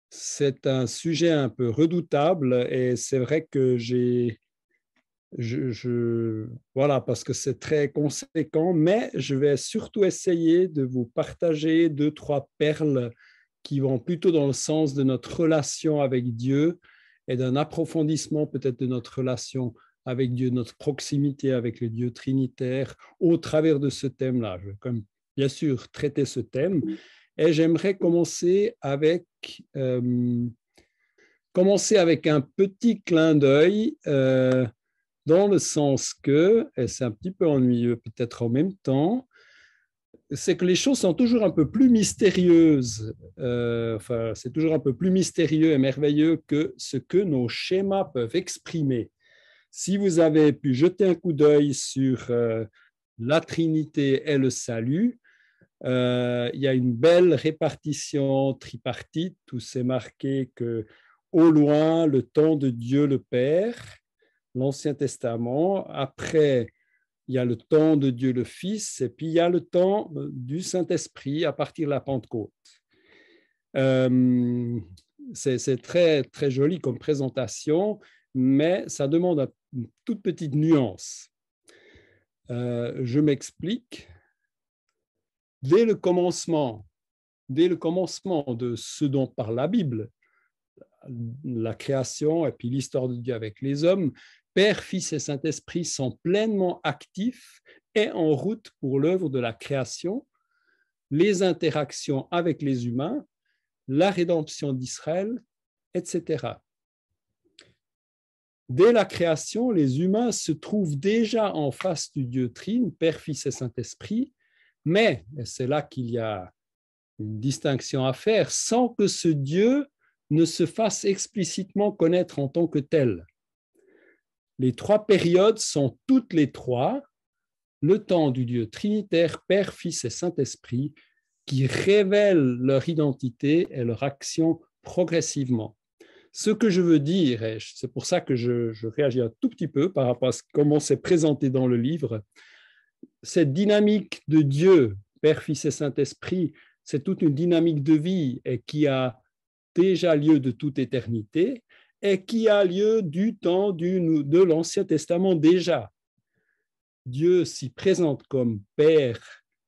C'est un sujet un peu redoutable et c'est vrai que voilà, parce que c'est très conséquent, mais je vais surtout essayer de vous partager deux, trois perles qui vont plutôt dans le sens de notre relation avec Dieu et d'un approfondissement peut-être de notre relation avec Dieu, notre proximité avec le Dieu trinitaire au travers de ce thème-là. Je vais comme bien sûr traiter ce thème et j'aimerais commencer avec un petit clin d'œil dans le sens que, et c'est un petit peu ennuyeux peut-être en même temps, c'est que les choses sont toujours un peu plus mystérieuses, enfin c'est toujours un peu plus mystérieux et merveilleux que ce que nos schémas peuvent exprimer. Si vous avez pu jeter un coup d'œil sur la Trinité et le salut, il y a une belle répartition tripartite où c'est marqué que au loin, le temps de Dieu le Père, l'Ancien Testament. Après, il y a le temps de Dieu le Fils, et puis il y a le temps du Saint-Esprit à partir de la Pentecôte. C'est très, très joli comme présentation, mais ça demande une toute petite nuance. Je m'explique. Dès le commencement de ce dont parle la Bible, la création et puis l'histoire de Dieu avec les hommes, Père, Fils et Saint-Esprit sont pleinement actifs et en route pour l'œuvre de la création, les interactions avec les humains, la rédemption d'Israël, etc. Dès la création, les humains se trouvent déjà en face du Dieu Trine, Père, Fils et Saint-Esprit, mais, et c'est là qu'il y a une distinction à faire, sans que ce Dieu ne se fasse explicitement connaître en tant que tel. Les trois périodes sont toutes les trois le temps du Dieu trinitaire, Père, Fils et Saint-Esprit, qui révèlent leur identité et leur action progressivement. Ce que je veux dire, et c'est pour ça que je réagis un tout petit peu par rapport à comment c'est présenté dans le livre, cette dynamique de Dieu, Père, Fils et Saint-Esprit, c'est toute une dynamique de vie et qui a déjà lieu de toute éternité et qui a lieu du temps de l'Ancien Testament déjà. Dieu s'y présente comme Père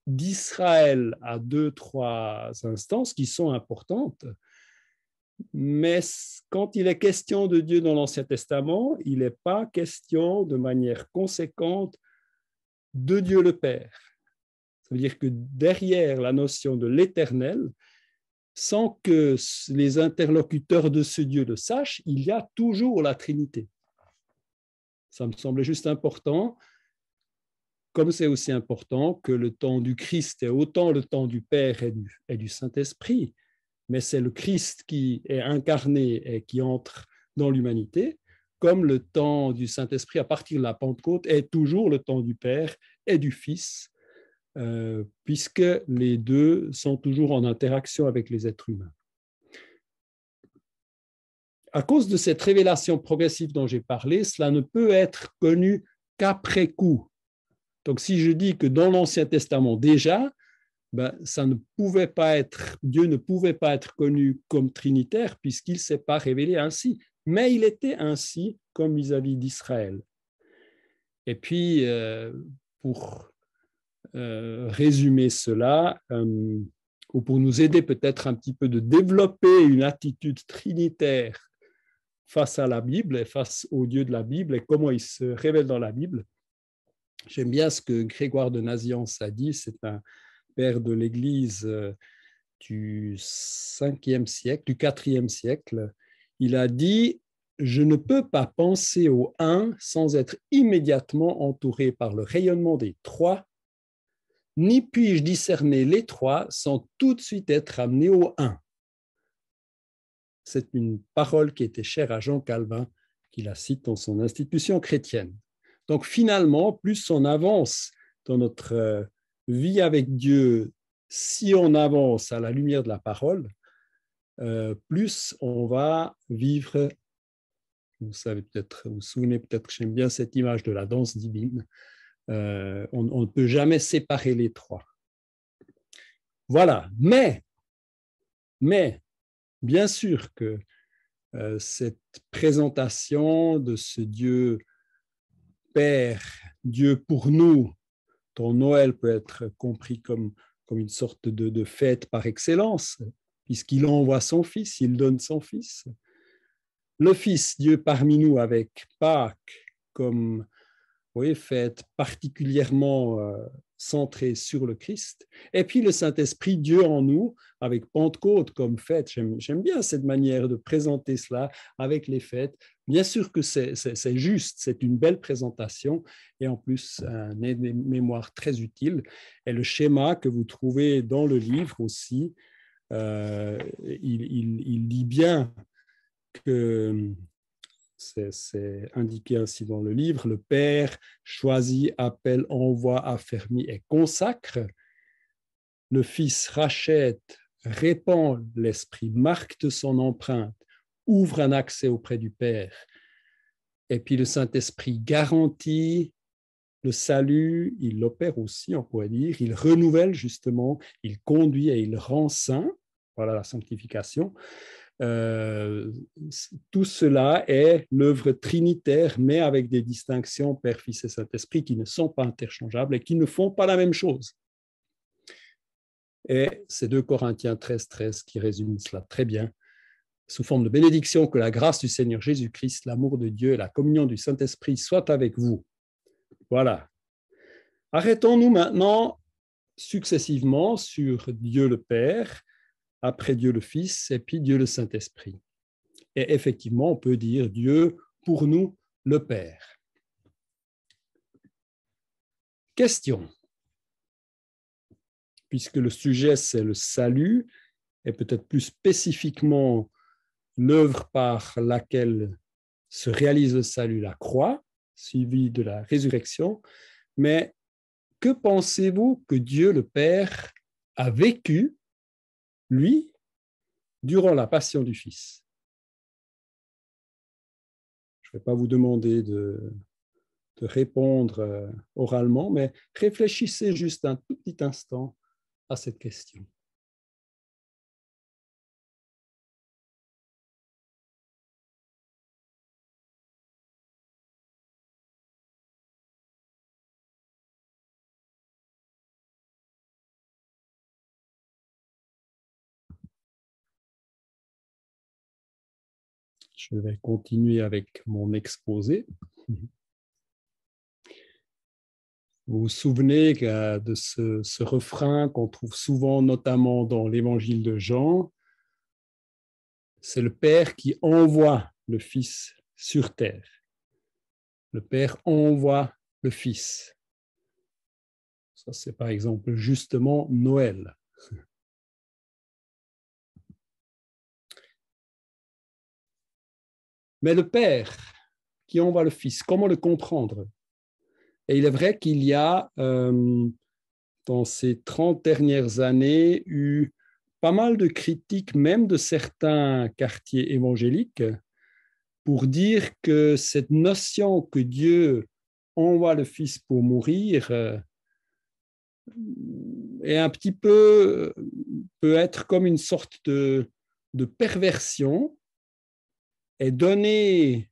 d'Israël à deux, trois instances qui sont importantes, mais quand il est question de Dieu dans l'Ancien Testament, il n'est pas question de manière conséquente de Dieu le Père. Ça veut dire que derrière la notion de l'éternel, sans que les interlocuteurs de ce Dieu le sachent, il y a toujours la Trinité. Ça me semblait juste important, comme c'est aussi important que le temps du Christ est autant le temps du Père et du Saint-Esprit, mais c'est le Christ qui est incarné et qui entre dans l'humanité, comme le temps du Saint-Esprit à partir de la Pentecôte est toujours le temps du Père et du Fils, puisque les deux sont toujours en interaction avec les êtres humains. À cause de cette révélation progressive dont j'ai parlé, cela ne peut être connu qu'après coup. Donc, si je dis que dans l'Ancien Testament déjà, ça ne pouvait pas être, Dieu ne pouvait pas être connu comme trinitaire puisqu'il ne s'est pas révélé ainsi, mais il était ainsi comme vis-à-vis d'Israël. Et puis, pour résumer cela, ou pour nous aider peut-être un petit peu de développer une attitude trinitaire face à la Bible et face au Dieu de la Bible et comment il se révèle dans la Bible. J'aime bien ce que Grégoire de Nazianze a dit, c'est un père de l'Église du 5e siècle, du 4e siècle. Il a dit « Je ne peux pas penser au un sans être immédiatement entouré par le rayonnement des trois, ni puis-je discerner les trois sans tout de suite être amené au un. » C'est une parole qui était chère à Jean Calvin, qui la cite dans son institution chrétienne. Donc finalement, plus on avance dans notre vie avec Dieu, si on avance à la lumière de la parole, plus on va vivre, vous savez peut-être, vous vous souvenez peut-être que j'aime bien cette image de la danse divine, on ne peut jamais séparer les trois. Voilà, mais Bien sûr que cette présentation de ce Dieu Père, Dieu pour nous, dont Noël peut être compris comme une sorte de fête par excellence, puisqu'il envoie son Fils, il donne son Fils. Le Fils, Dieu parmi nous, avec Pâques comme oui, fête particulièrement centrée sur le Christ. Et puis le Saint-Esprit, Dieu en nous, avec Pentecôte comme fête. J'aime bien cette manière de présenter cela avec les fêtes. Bien sûr que c'est juste, c'est une belle présentation et en plus un mémoire très utile. Et le schéma que vous trouvez dans le livre aussi, il dit bien que c'est indiqué ainsi dans le livre, le Père choisit, appelle, envoie, affermit et consacre. Le Fils rachète, répand l'Esprit, marque de son empreinte, ouvre un accès auprès du Père. Et puis le Saint-Esprit garantit le salut, il l'opère aussi, on pourrait dire, il renouvelle justement, il conduit et il rend saint. Voilà la sanctification. Tout cela est l'œuvre trinitaire, mais avec des distinctions Père, Fils et Saint-Esprit qui ne sont pas interchangeables et qui ne font pas la même chose. Et c'est 2 Corinthiens 13 qui résume cela très bien. Sous forme de bénédiction, que la grâce du Seigneur Jésus-Christ, l'amour de Dieu et la communion du Saint-Esprit soient avec vous. Voilà. Arrêtons-nous maintenant successivement sur Dieu le Père, après Dieu le Fils et puis Dieu le Saint-Esprit. Et effectivement, on peut dire Dieu pour nous le Père. Question. Puisque le sujet, c'est le salut, et peut-être plus spécifiquement l'œuvre par laquelle se réalise le salut, la croix, suivie de la résurrection. Mais que pensez-vous que Dieu le Père a vécu, lui, durant la passion du Fils? Je ne vais pas vous demander de répondre oralement, mais réfléchissez juste un tout petit instant à cette question. Je vais continuer avec mon exposé. Vous vous souvenez de ce refrain qu'on trouve souvent, notamment dans l'évangile de Jean. C'est le Père qui envoie le Fils sur terre. Le Père envoie le Fils. Ça, c'est par exemple justement Noël. Mais le Père qui envoie le Fils, comment le comprendre? Et il est vrai qu'il y a, dans ces 30 dernières années, eu pas mal de critiques, même de certains quartiers évangéliques, pour dire que cette notion que Dieu envoie le Fils pour mourir est un petit peu, peut être comme une sorte de perversion et donner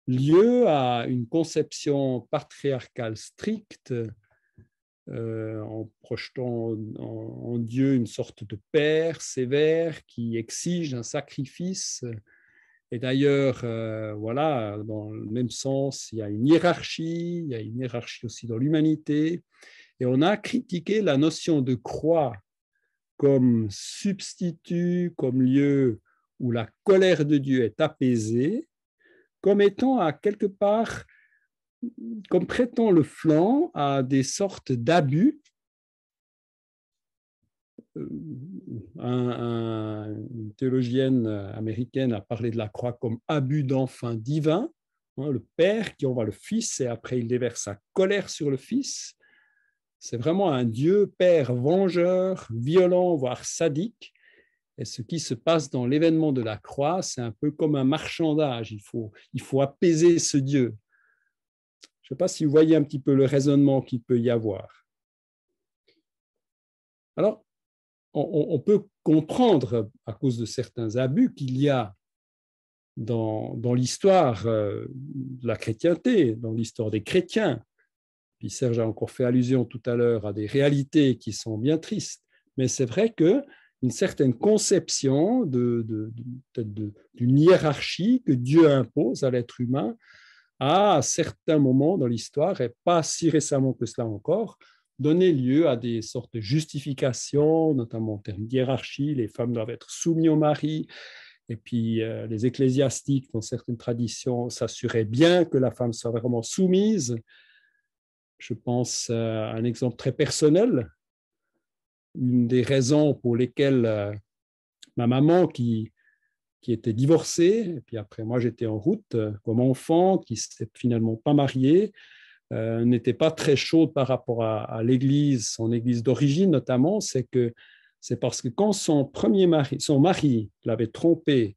lieu à une conception patriarcale stricte en projetant en Dieu une sorte de père sévère qui exige un sacrifice. Et d'ailleurs, voilà, dans le même sens, il y a une hiérarchie aussi dans l'humanité. Et on a critiqué la notion de croix comme substitut, comme lieu où la colère de Dieu est apaisée, comme étant à quelque part, comme prêtant le flanc à des sortes d'abus. Une théologienne américaine a parlé de la croix comme abus d'enfant divin, le Père qui envoie le Fils et après il déverse sa colère sur le Fils. C'est vraiment un Dieu Père vengeur, violent, voire sadique. Et ce qui se passe dans l'événement de la croix, c'est un peu comme un marchandage. Il faut apaiser ce Dieu. Je ne sais pas si vous voyez un petit peu le raisonnement qu'il peut y avoir. Alors, on peut comprendre, à cause de certains abus qu'il y a dans l'histoire de la chrétienté, dans l'histoire des chrétiens. Puis Serge a encore fait allusion tout à l'heure à des réalités qui sont bien tristes. Mais c'est vrai qu'une certaine conception d'une hiérarchie que Dieu impose à l'être humain a, à certains moments dans l'histoire, et pas si récemment que cela encore, donné lieu à des sortes de justifications, notamment en termes de hiérarchie. Les femmes doivent être soumises au mari. Et puis, les ecclésiastiques, dans certaines traditions, s'assuraient bien que la femme soit vraiment soumise. Je pense à un exemple très personnel. Une des raisons pour lesquelles ma maman, qui était divorcée, et puis après moi j'étais en route comme enfant, qui ne s'est finalement pas mariée, n'était pas très chaude par rapport à l'église, son église d'origine notamment, c'est parce que quand son mari l'avait trompée,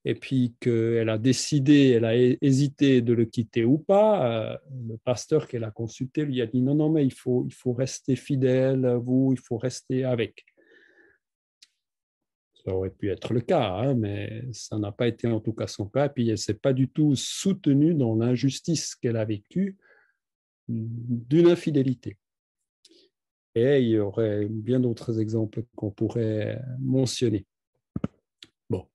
et puis qu'elle a décidé, elle a hésité de le quitter ou pas, le pasteur qu'elle a consulté lui a dit non, mais il faut rester fidèle à vous, il faut rester avec. Ça aurait pu être le cas, hein, mais ça n'a pas été en tout cas son cas. Et puis elle ne s'est pas du tout soutenue dans l'injustice qu'elle a vécue d'une infidélité. Et il y aurait bien d'autres exemples qu'on pourrait mentionner. Bon.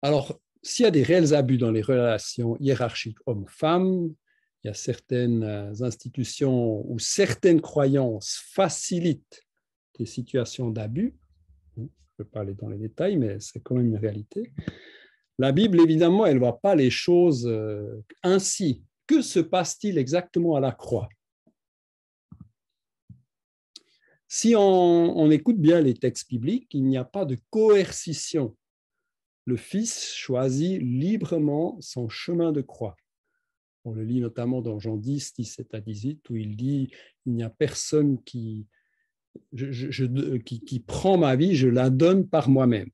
Alors, s'il y a des réels abus dans les relations hiérarchiques hommes-femmes, il y a certaines institutions où certaines croyances facilitent des situations d'abus. Je ne peux pas aller dans les détails, mais c'est quand même une réalité. La Bible, évidemment, elle ne voit pas les choses ainsi. Que se passe-t-il exactement à la croix? Si on écoute bien les textes bibliques, il n'y a pas de coercition. Le Fils choisit librement son chemin de croix. On le lit notamment dans Jean 10, 17 à 18, où il dit « Il n'y a personne qui prend ma vie, je la donne par moi-même. »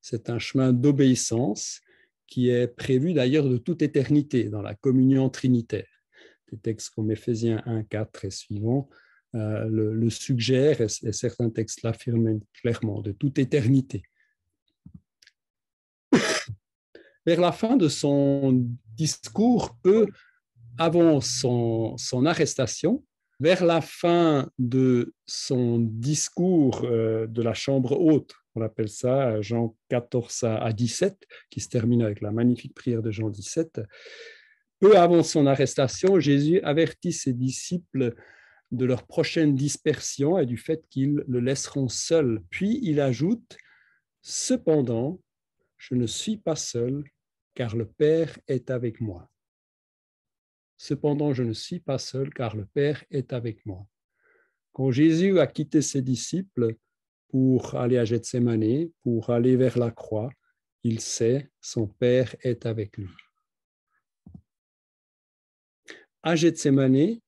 C'est un chemin d'obéissance qui est prévu d'ailleurs de toute éternité dans la communion trinitaire. Des textes comme Éphésiens 1, 4 et suivants le suggèrent, et certains textes l'affirment clairement, de toute éternité. Vers la fin de son discours, peu avant son arrestation, vers la fin de son discours de la chambre haute, on appelle ça Jean 14 à 17, qui se termine avec la magnifique prière de Jean 17, peu avant son arrestation, Jésus avertit ses disciples de leur prochaine dispersion et du fait qu'ils le laisseront seul. Puis il ajoute « Cependant, je ne suis pas seul, car le Père est avec moi. » Cependant, je ne suis pas seul, car le Père est avec moi. Quand Jésus a quitté ses disciples pour aller à Gethsémani, pour aller vers la croix, il sait, son Père est avec lui. À Gethsémani,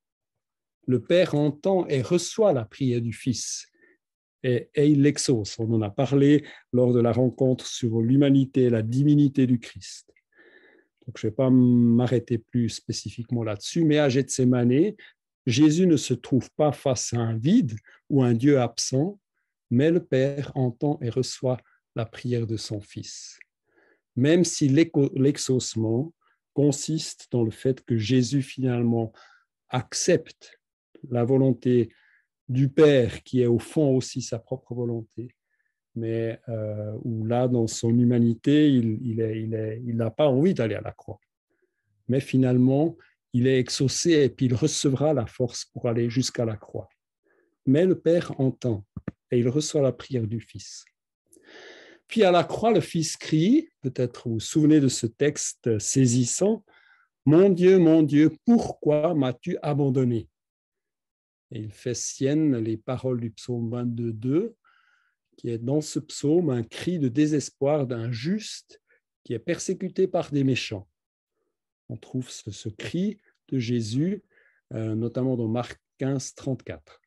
le Père entend et reçoit la prière du Fils et il l'exauce. On en a parlé lors de la rencontre sur l'humanité et la divinité du Christ. Donc, je ne vais pas m'arrêter plus spécifiquement là-dessus, mais à Gethsémani, Jésus ne se trouve pas face à un vide ou un Dieu absent, mais le Père entend et reçoit la prière de son Fils. Même si l'exaucement consiste dans le fait que Jésus finalement accepte la volonté du Père, qui est au fond aussi sa propre volonté, mais où là, dans son humanité, il n'a pas envie d'aller à la croix. Mais finalement, il est exaucé et puis il recevra la force pour aller jusqu'à la croix. Mais le Père entend et il reçoit la prière du Fils. Puis à la croix, le Fils crie, peut-être vous vous souvenez de ce texte saisissant, « Mon Dieu, pourquoi m'as-tu abandonné ?» Et il fait sienne les paroles du psaume 22, qui est dans ce psaume un cri de désespoir d'un juste qui est persécuté par des méchants. On trouve ce cri de Jésus, notamment dans Marc 15, 34.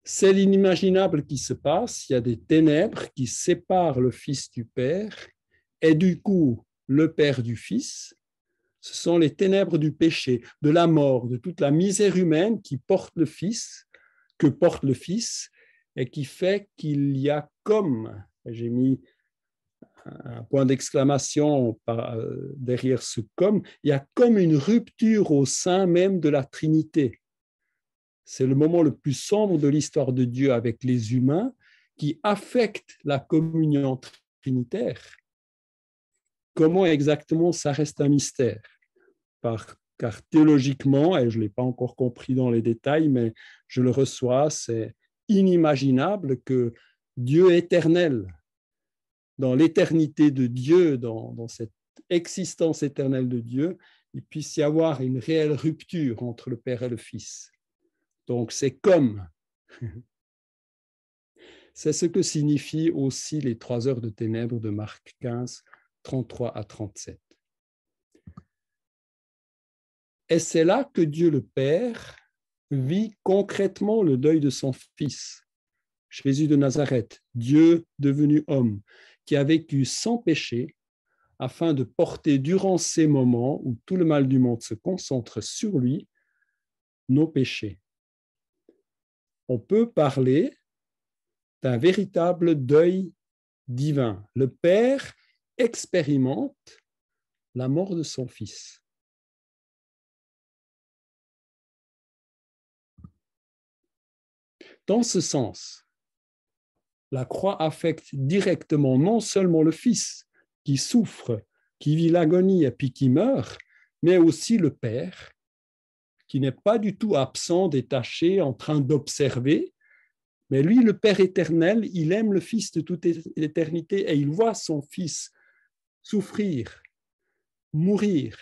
C'est l'inimaginable qui se passe, il y a des ténèbres qui séparent le Fils du Père et du coup le Père du Fils. Ce sont les ténèbres du péché, de la mort, de toute la misère humaine qui portent le Fils que porte le Fils et qui fait qu'il y a comme, j'ai mis un point d'exclamation derrière ce comme, il y a comme une rupture au sein même de la Trinité. C'est le moment le plus sombre de l'histoire de Dieu avec les humains qui affecte la communion trinitaire. Comment exactement, ça reste un mystère. Car théologiquement, et je ne l'ai pas encore compris dans les détails, mais je le reçois, c'est inimaginable que Dieu éternel, dans l'éternité de Dieu, dans cette existence éternelle de Dieu, il puisse y avoir une réelle rupture entre le Père et le Fils. Donc c'est comme. C'est ce que signifient aussi les 3 heures de ténèbres de Marc 15, 33 à 37. Et c'est là que Dieu le Père vit concrètement le deuil de son Fils, Jésus de Nazareth, Dieu devenu homme, qui a vécu sans péché, afin de porter durant ces moments où tout le mal du monde se concentre sur lui, nos péchés. On peut parler d'un véritable deuil divin. Le Père expérimente la mort de son Fils. Dans ce sens, la croix affecte directement non seulement le Fils qui souffre, qui vit l'agonie et puis qui meurt, mais aussi le Père qui n'est pas du tout absent, détaché, en train d'observer. Mais lui, le Père éternel, il aime le Fils de toute éternité et il voit son Fils souffrir, mourir.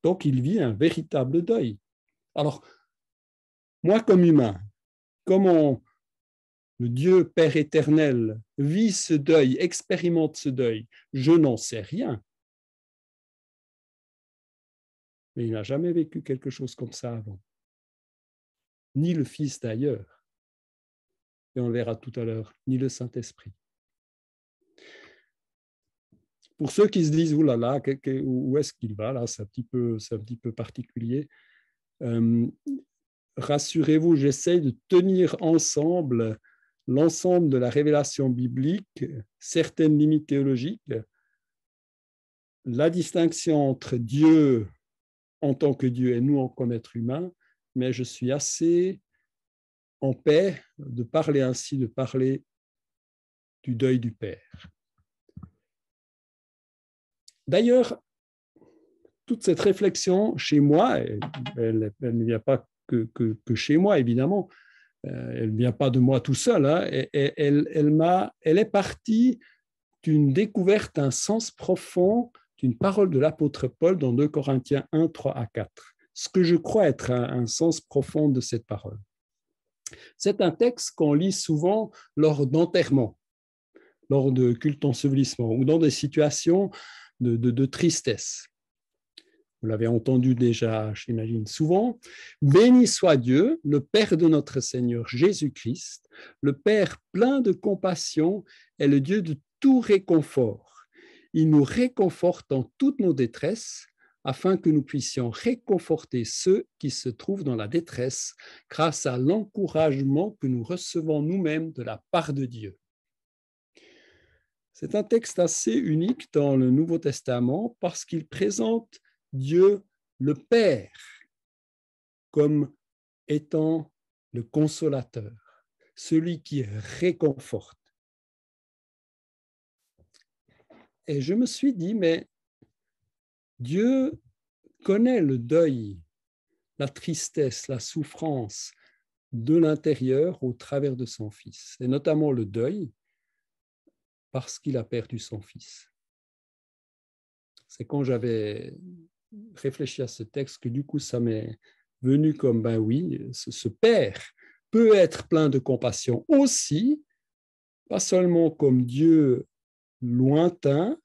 Donc, il vit un véritable deuil. Alors, moi, comme humain, comment le Dieu Père éternel vit ce deuil, expérimente ce deuil, je n'en sais rien. Mais il n'a jamais vécu quelque chose comme ça avant. Ni le Fils d'ailleurs. Et on le verra tout à l'heure, ni le Saint-Esprit. Pour ceux qui se disent, oulala, où est-ce qu'il va là, c'est un petit peu particulier. Rassurez-vous, j'essaie de tenir ensemble l'ensemble de la révélation biblique, certaines limites théologiques, la distinction entre Dieu en tant que Dieu et nous en comme être humain, mais je suis assez en paix de parler ainsi, de parler du deuil du Père. D'ailleurs, toute cette réflexion chez moi, elle ne vient pas que chez moi, évidemment, elle ne vient pas de moi tout seul, hein, elle est partie d'une découverte, d'un sens profond d'une parole de l'apôtre Paul dans 2 Corinthiens 1, 3 à 4, ce que je crois être un sens profond de cette parole. C'est un texte qu'on lit souvent lors d'enterrement, lors de culte ensevelissement ou dans des situations de tristesse. Vous l'avez entendu déjà, j'imagine, souvent. Béni soit Dieu, le Père de notre Seigneur Jésus-Christ, le Père plein de compassion et le Dieu de tout réconfort. Il nous réconforte dans toutes nos détresses, afin que nous puissions réconforter ceux qui se trouvent dans la détresse grâce à l'encouragement que nous recevons nous-mêmes de la part de Dieu. C'est un texte assez unique dans le Nouveau Testament parce qu'il présente Dieu le Père comme étant le consolateur, celui qui réconforte. Et je me suis dit, mais Dieu connaît le deuil, la tristesse, la souffrance de l'intérieur au travers de son Fils, et notamment le deuil parce qu'il a perdu son Fils. C'est quand j'avais réfléchi à ce texte que du coup ça m'est venu comme, ben oui, ce Père peut être plein de compassion aussi, pas seulement comme Dieu lointain,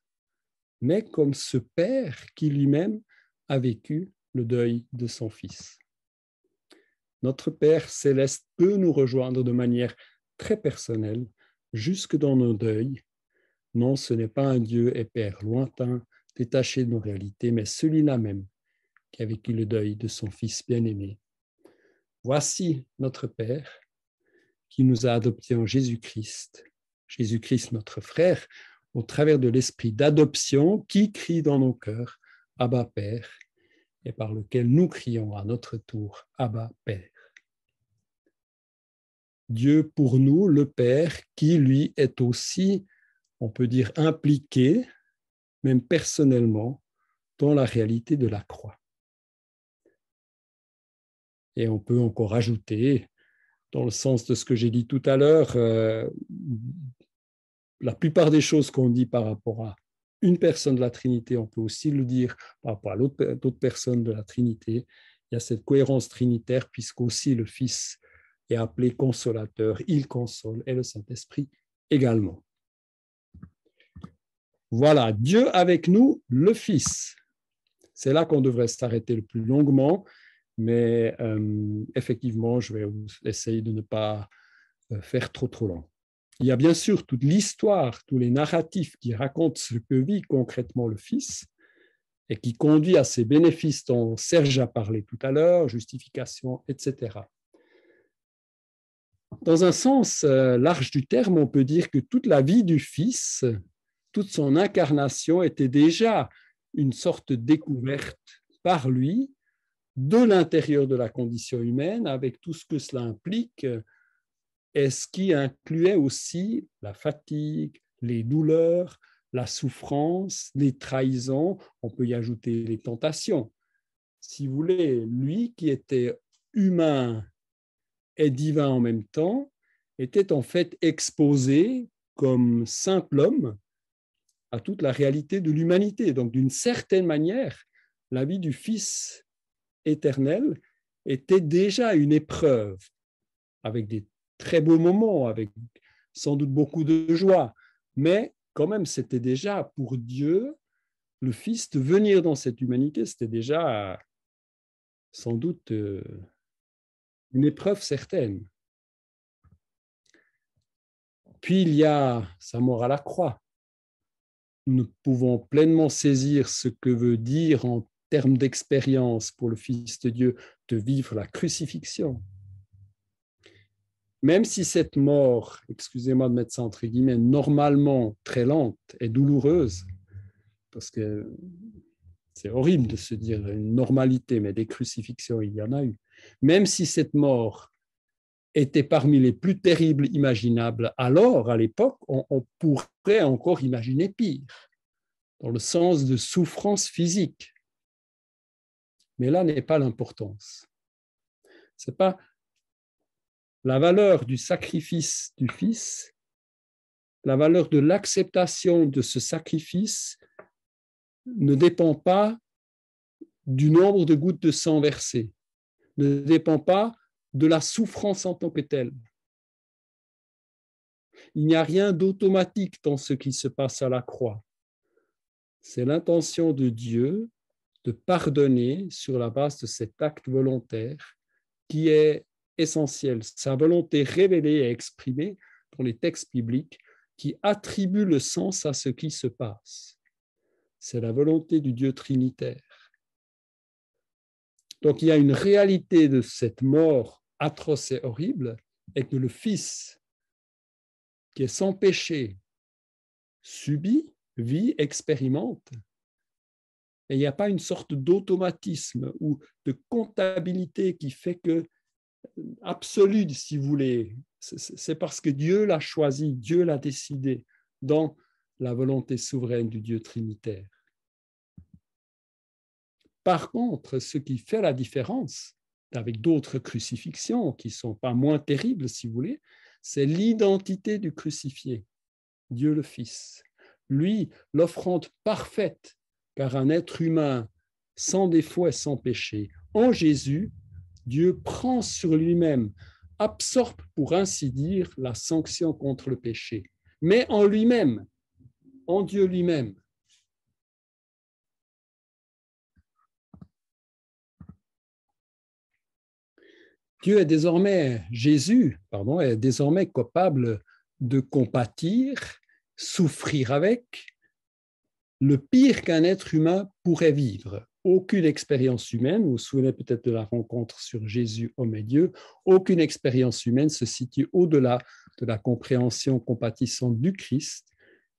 mais comme ce Père qui lui-même a vécu le deuil de son Fils. Notre Père céleste peut nous rejoindre de manière très personnelle, jusque dans nos deuils. Non, ce n'est pas un Dieu et Père lointain, détaché de nos réalités, mais celui-là même qui a vécu le deuil de son Fils bien-aimé. voici notre Père qui nous a adoptés en Jésus-Christ, Jésus-Christ notre frère, au travers de l'esprit d'adoption qui crie dans nos cœurs, Abba Père, et par lequel nous crions à notre tour, Abba Père. Dieu pour nous, le Père, qui lui est aussi, on peut dire, impliqué, même personnellement, dans la réalité de la croix. Et on peut encore ajouter, dans le sens de ce que j'ai dit tout à l'heure, la plupart des choses qu'on dit par rapport à une personne de la Trinité, on peut aussi le dire par rapport à d'autres personnes de la Trinité. Il y a cette cohérence trinitaire, puisqu'aussi le Fils est appelé consolateur, il console, et le Saint-Esprit également. Voilà, Dieu avec nous, le Fils. C'est là qu'on devrait s'arrêter le plus longuement, mais effectivement, je vais essayer de ne pas faire trop long. Il y a bien sûr toute l'histoire, tous les narratifs qui racontent ce que vit concrètement le Fils et qui conduit à ces bénéfices dont Serge a parlé tout à l'heure, justification, etc. Dans un sens large du terme, on peut dire que toute la vie du Fils, toute son incarnation était déjà une sorte de découverte par lui de l'intérieur de la condition humaine, avec tout ce que cela implique, et ce qui incluait aussi la fatigue, les douleurs, la souffrance, les trahisons, on peut y ajouter les tentations. Si vous voulez, lui qui était humain et divin en même temps, était en fait exposé comme simple homme à toute la réalité de l'humanité. Donc, d'une certaine manière, la vie du Fils éternel était déjà une épreuve, avec des très beaux moments, avec sans doute beaucoup de joie, mais quand même, c'était déjà pour Dieu, le Fils, de venir dans cette humanité, c'était déjà sans doute une épreuve certaine. Puis il y a sa mort à la croix. Nous pouvons pleinement saisir ce que veut dire en termes d'expérience pour le Fils de Dieu de vivre la crucifixion. Même si cette mort, excusez-moi de mettre ça entre guillemets, normalement très lente et douloureuse, parce que c'est horrible de se dire une normalité, mais des crucifixions, il y en a eu. Même si cette mort était parmi les plus terribles imaginables, alors, à l'époque, on pourrait encore imaginer pire, dans le sens de souffrance physique. Mais là n'est pas l'importance. Ce n'est pas la valeur du sacrifice du Fils, la valeur de l'acceptation de ce sacrifice ne dépend pas du nombre de gouttes de sang versées, ne dépend pas de la souffrance en tant que telle. Il n'y a rien d'automatique dans ce qui se passe à la croix. C'est l'intention de Dieu de pardonner sur la base de cet acte volontaire qui est essentiel. Sa volonté révélée et exprimée dans les textes bibliques qui attribue le sens à ce qui se passe. C'est la volonté du Dieu trinitaire. Donc il y a une réalité de cette mort atroce et horrible, et que le Fils, qui est sans péché, subit, vit, expérimente. Et il n'y a pas une sorte d'automatisme ou de comptabilité qui fait que, absolue, si vous voulez, c'est parce que Dieu l'a choisi, Dieu l'a décidé dans la volonté souveraine du Dieu trinitaire. Par contre, ce qui fait la différence avec d'autres crucifixions qui ne sont pas moins terribles, si vous voulez, c'est l'identité du crucifié, Dieu le Fils. Lui, l'offrande parfaite, car un être humain sans défaut et sans péché. En Jésus, Dieu prend sur lui-même, absorbe pour ainsi dire la sanction contre le péché, mais en lui-même, en Dieu lui-même. Dieu est désormais, Jésus, pardon, est désormais capable de compatir, souffrir avec le pire qu'un être humain pourrait vivre. aucune expérience humaine, vous vous souvenez peut-être de la rencontre sur Jésus, homme et Dieu, aucune expérience humaine se situe au-delà de la compréhension compatissante du Christ,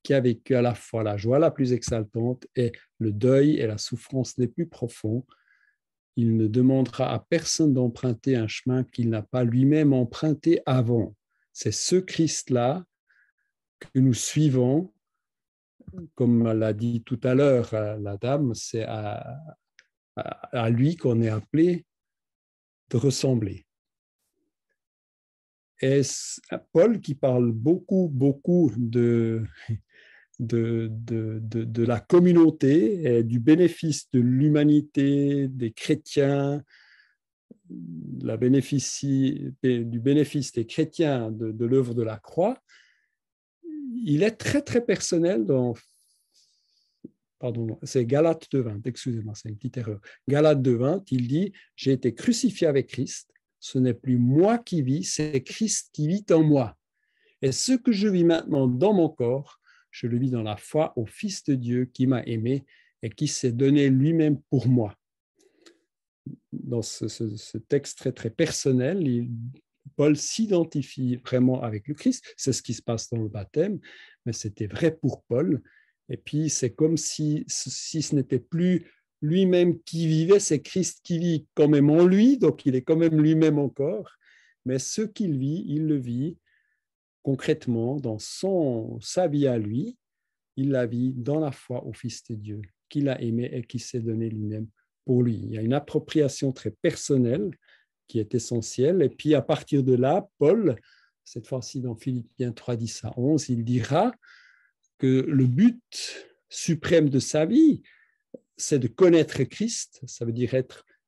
qui a vécu à la fois la joie la plus exaltante et le deuil et la souffrance les plus profonds. Il ne demandera à personne d'emprunter un chemin qu'il n'a pas lui-même emprunté avant. C'est ce Christ-là que nous suivons. Comme l'a dit tout à l'heure la dame, c'est à lui qu'on est appelé de ressembler. Et Paul, qui parle beaucoup de la communauté et du bénéfice de l'humanité, des chrétiens, du bénéfice des chrétiens de l'œuvre de la croix, il est très, très personnel dans... Pardon, c'est Galates 2:20, excusez-moi, c'est une petite erreur. Galates 2:20, il dit « J'ai été crucifié avec Christ, ce n'est plus moi qui vis, c'est Christ qui vit en moi. Et ce que je vis maintenant dans mon corps, je le vis dans la foi au Fils de Dieu qui m'a aimé et qui s'est donné lui-même pour moi. » Dans ce texte très, très personnel, Paul s'identifie vraiment avec le Christ. C'est ce qui se passe dans le baptême, mais c'était vrai pour Paul. Et puis, c'est comme si ce n'était plus lui-même qui vivait, c'est Christ qui vit quand même en lui, donc il est quand même lui-même encore. Mais ce qu'il vit, il le vit concrètement dans sa vie à lui. Il la vit dans la foi au Fils de Dieu, qu'il a aimé et qui s'est donné lui-même pour lui. Il y a une appropriation très personnelle qui est essentielle. Et puis, à partir de là, Paul, cette fois-ci dans Philippiens 3:10-11, il dira que le but suprême de sa vie, c'est de connaître Christ, ça veut dire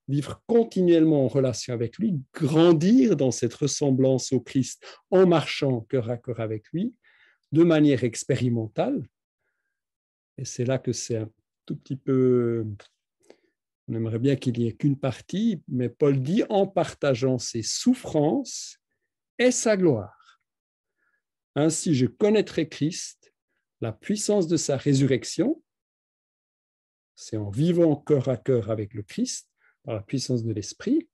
vivre continuellement en relation avec lui, grandir dans cette ressemblance au Christ en marchant cœur à cœur avec lui, de manière expérimentale. Et c'est là que c'est un tout petit peu... On aimerait bien qu'il n'y ait qu'une partie, mais Paul dit en partageant ses souffrances et sa gloire. Ainsi, je connaîtrai Christ, la puissance de sa résurrection, c'est en vivant cœur à cœur avec le Christ, par la puissance de l'Esprit,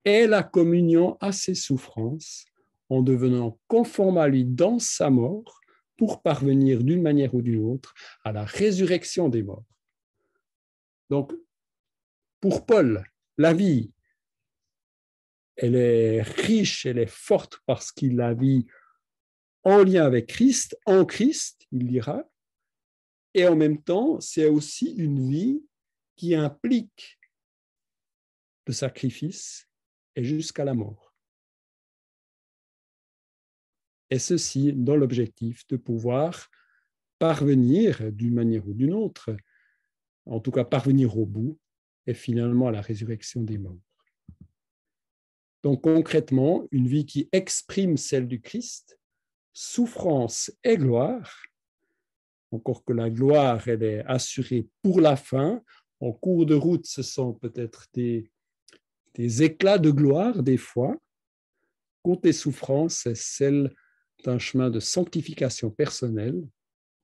et la communion à ses souffrances, en devenant conforme à lui dans sa mort, pour parvenir d'une manière ou d'une autre à la résurrection des morts. Donc, pour Paul, la vie, elle est riche, elle est forte parce qu'il la vit en lien avec Christ, en Christ, il dira, et en même temps, c'est aussi une vie qui implique le sacrifice et jusqu'à la mort. Et ceci dans l'objectif de pouvoir parvenir d'une manière ou d'une autre, en tout cas parvenir au bout, et finalement à la résurrection des morts. Donc concrètement, une vie qui exprime celle du Christ, souffrance et gloire, encore que la gloire, elle est assurée pour la fin. En cours de route, ce sont peut-être des éclats de gloire des fois. Côté souffrance, c'est celle d'un chemin de sanctification personnelle.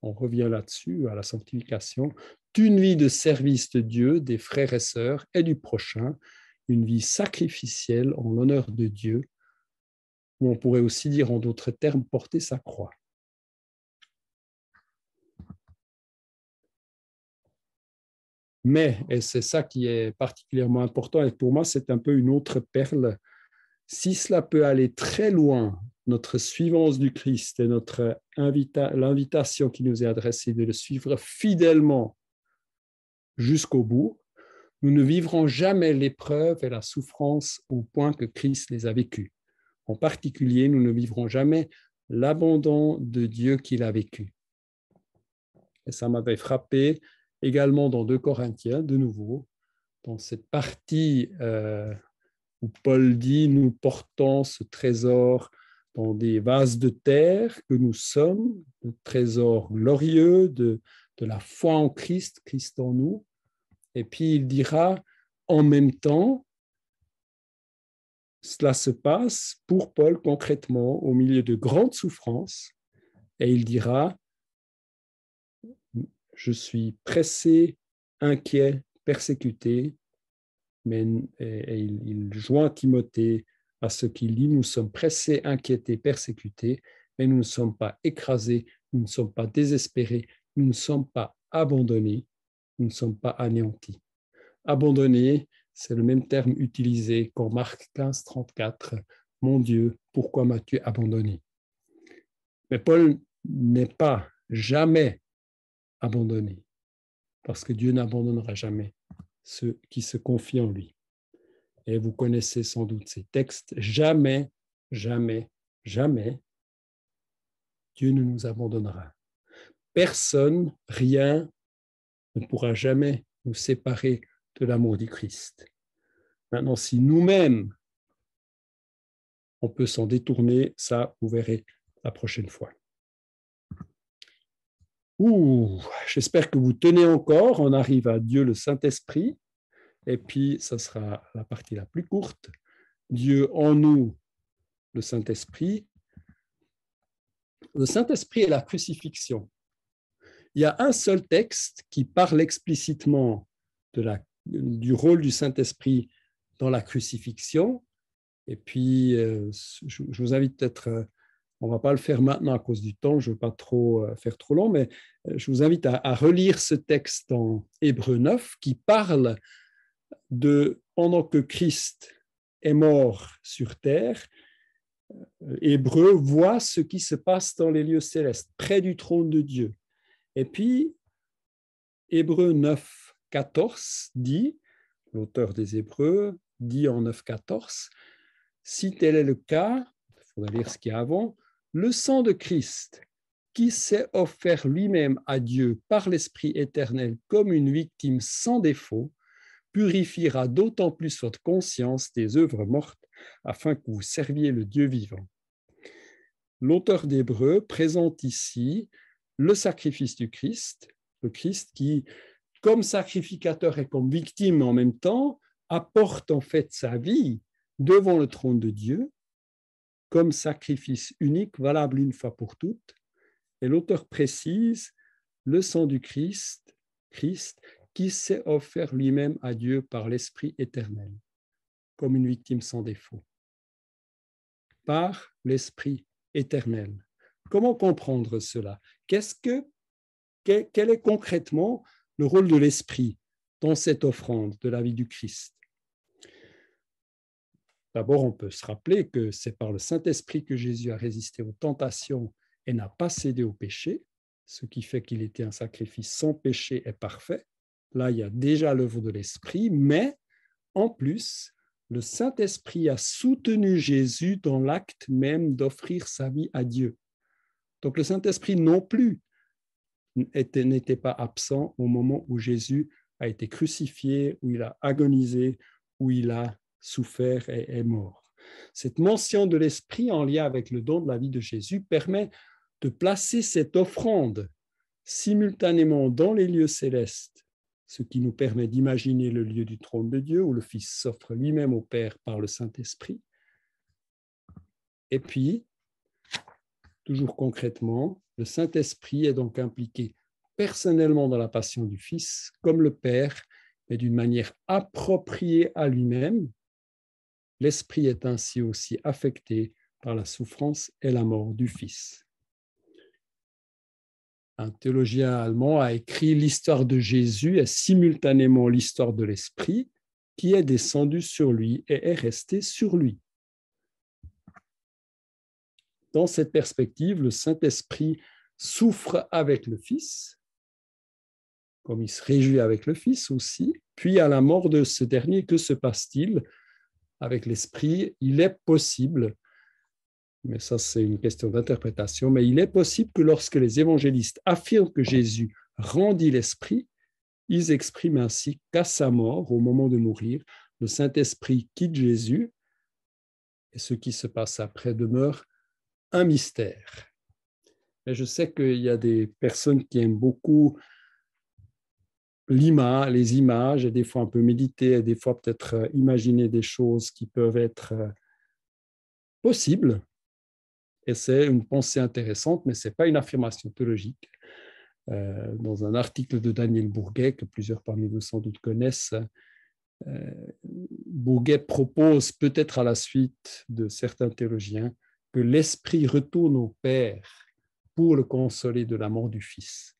On revient là-dessus, à la sanctification, d'une vie de service de Dieu, des frères et sœurs et du prochain, une vie sacrificielle en l'honneur de Dieu, ou on pourrait aussi dire en d'autres termes, porter sa croix. Mais, et c'est ça qui est particulièrement important, et pour moi c'est un peu une autre perle, si cela peut aller très loin, notre suivance du Christ et l'invitation qui nous est adressée de le suivre fidèlement jusqu'au bout, nous ne vivrons jamais l'épreuve et la souffrance au point que Christ les a vécues. En particulier, nous ne vivrons jamais l'abandon de Dieu qu'il a vécu. Et ça m'avait frappé également dans 2 Corinthiens, de nouveau, dans cette partie où Paul dit « Nous portons ce trésor dans des vases de terre que nous sommes, le trésor glorieux de la foi en Christ, Christ en nous. » Et puis il dira « En même temps, cela se passe pour Paul concrètement au milieu de grandes souffrances. » Et il dira « Je suis pressé, inquiet, persécutés, mais il joint Timothée à ce qu'il dit, nous sommes pressés, inquiétés, persécutés, mais nous ne sommes pas écrasés, nous ne sommes pas désespérés, nous ne sommes pas abandonnés, nous ne sommes pas anéantis. Abandonnés, c'est le même terme utilisé qu'en Marc 15, 34. Mon Dieu, pourquoi m'as-tu abandonné? Mais Paul n'est pas jamais abandonné, parce que Dieu n'abandonnera jamais ceux qui se confient en lui. Et vous connaissez sans doute ces textes. Jamais, jamais, jamais, Dieu ne nous abandonnera. Personne, rien ne pourra jamais nous séparer de l'amour du Christ. Maintenant, si nous-mêmes, on peut s'en détourner, ça, vous verrez la prochaine fois. J'espère que vous tenez encore. On arrive à Dieu le Saint-Esprit. Et puis, ça sera la partie la plus courte. Dieu en nous, le Saint-Esprit. Le Saint-Esprit et la crucifixion. Il y a un seul texte qui parle explicitement du rôle du Saint-Esprit dans la crucifixion. Et puis, je vous invite peut-être, on ne va pas le faire maintenant à cause du temps, je ne veux pas faire trop long, mais je vous invite à relire ce texte en Hébreux 9 qui parle de pendant que Christ est mort sur terre, Hébreux voit ce qui se passe dans les lieux célestes, près du trône de Dieu. Et puis, Hébreux 9, 14 dit, l'auteur des Hébreux dit en 9, 14, si tel est le cas, il faudra lire ce qu'il y a avant, le sang de Christ, qui s'est offert lui-même à Dieu par l'Esprit éternel comme une victime sans défaut, purifiera d'autant plus votre conscience des œuvres mortes, afin que vous serviez le Dieu vivant. L'auteur d'Hébreux présente ici le sacrifice du Christ, le Christ qui, comme sacrificateur et comme victime en même temps, apporte en fait sa vie devant le trône de Dieu, comme sacrifice unique, valable une fois pour toutes. Et l'auteur précise le sang du Christ, qui s'est offert lui-même à Dieu par l'Esprit éternel, comme une victime sans défaut. Par l'Esprit éternel. Comment comprendre cela? Quel est concrètement le rôle de l'Esprit dans cette offrande de la vie du Christ? D'abord, on peut se rappeler que c'est par le Saint-Esprit que Jésus a résisté aux tentations et n'a pas cédé au péché, ce qui fait qu'il était un sacrifice sans péché et parfait. Là, il y a déjà l'œuvre de l'Esprit, mais en plus, le Saint-Esprit a soutenu Jésus dans l'acte même d'offrir sa vie à Dieu. Donc le Saint-Esprit non plus n'était pas absent au moment où Jésus a été crucifié, où il a agonisé, où il a souffert et est mort. Cette mention de l'Esprit en lien avec le don de la vie de Jésus permet de placer cette offrande simultanément dans les lieux célestes, ce qui nous permet d'imaginer le lieu du trône de Dieu où le Fils s'offre lui-même au Père par le Saint-Esprit. Et puis, toujours concrètement, le Saint-Esprit est donc impliqué personnellement dans la passion du Fils, comme le Père, mais d'une manière appropriée à lui-même. L'Esprit est ainsi aussi affecté par la souffrance et la mort du Fils. Un théologien allemand a écrit l'histoire de Jésus est simultanément l'histoire de l'Esprit qui est descendu sur lui et est resté sur lui. Dans cette perspective, le Saint-Esprit souffre avec le Fils, comme il se réjouit avec le Fils aussi. Puis à la mort de ce dernier, que se passe-t-il avec l'Esprit? Il est possible, mais ça c'est une question d'interprétation, mais il est possible que lorsque les évangélistes affirment que Jésus rendit l'Esprit, ils expriment ainsi qu'à sa mort, au moment de mourir, le Saint-Esprit quitte Jésus et ce qui se passe après demeure un mystère. Mais je sais qu'il y a des personnes qui aiment beaucoup les images, et des fois un peu méditer, et des fois peut-être imaginer des choses qui peuvent être possibles. Et c'est une pensée intéressante, mais ce n'est pas une affirmation théologique. Dans un article de Daniel Bourguet, que plusieurs parmi vous sans doute connaissent, Bourguet propose, peut-être à la suite de certains théologiens, que l'Esprit retourne au Père pour le consoler de la mort du Fils.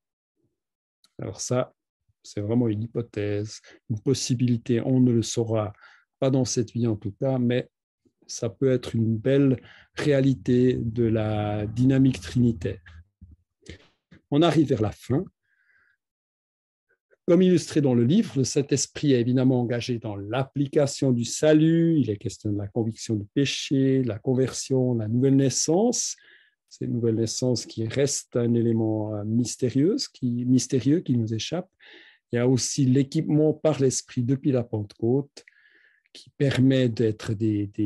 Alors ça, c'est vraiment une hypothèse, une possibilité, on ne le saura pas dans cette vie en tout cas, mais ça peut être une belle réalité de la dynamique trinitaire. On arrive vers la fin. Comme illustré dans le livre, le Saint-Esprit est évidemment engagé dans l'application du salut. Il est question de la conviction du péché, de la conversion, de la nouvelle naissance. C'est une nouvelle naissance qui reste un élément mystérieux qui nous échappe. Il y a aussi l'équipement par l'Esprit depuis la Pentecôte qui permet d'être des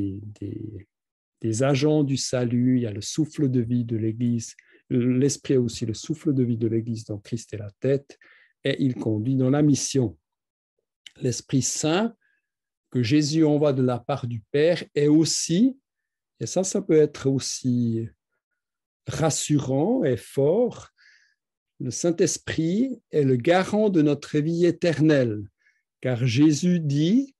agents du salut. Il y a le souffle de vie de l'Église. L'Esprit est aussi le souffle de vie de l'Église dont Christ est la tête. Et il conduit dans la mission. L'Esprit Saint que Jésus envoie de la part du Père est aussi, et ça peut être aussi rassurant et fort, le Saint-Esprit est le garant de notre vie éternelle, car Jésus dit,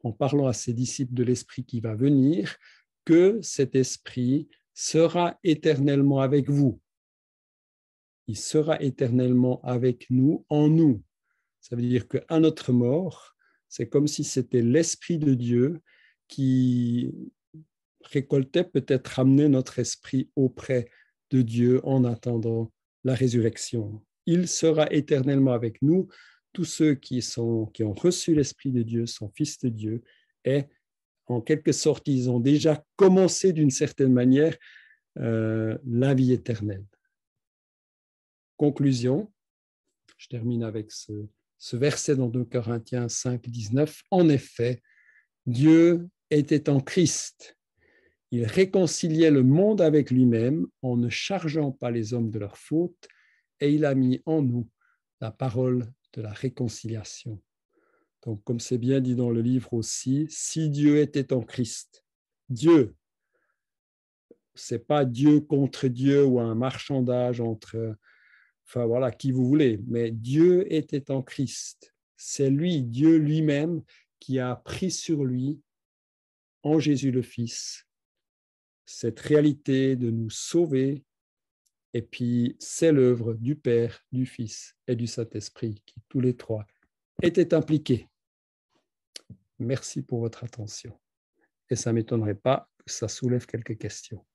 en parlant à ses disciples de l'Esprit qui va venir, que cet Esprit sera éternellement avec vous. Il sera éternellement avec nous, en nous. Ça veut dire qu'à notre mort, c'est comme si c'était l'Esprit de Dieu qui récoltait, peut-être ramenait notre esprit auprès de Dieu en attendant la résurrection. Il sera éternellement avec nous. Tous ceux qui ont reçu l'Esprit de Dieu sont fils de Dieu et en quelque sorte, ils ont déjà commencé d'une certaine manière la vie éternelle. Conclusion, je termine avec ce verset dans 2 Corinthiens 5, 19. En effet, Dieu était en Christ. Il réconciliait le monde avec lui-même en ne chargeant pas les hommes de leurs fautes et il a mis en nous la parole de la réconciliation. Donc, comme c'est bien dit dans le livre aussi, si Dieu était en Christ, Dieu, c'est pas Dieu contre Dieu ou un marchandage entre enfin voilà, qui vous voulez, mais Dieu était en Christ. C'est lui, Dieu lui-même, qui a pris sur lui, en Jésus le Fils, cette réalité de nous sauver. Et puis, c'est l'œuvre du Père, du Fils et du Saint-Esprit, qui tous les trois étaient impliqués. Merci pour votre attention. Et ça ne m'étonnerait pas que ça soulève quelques questions.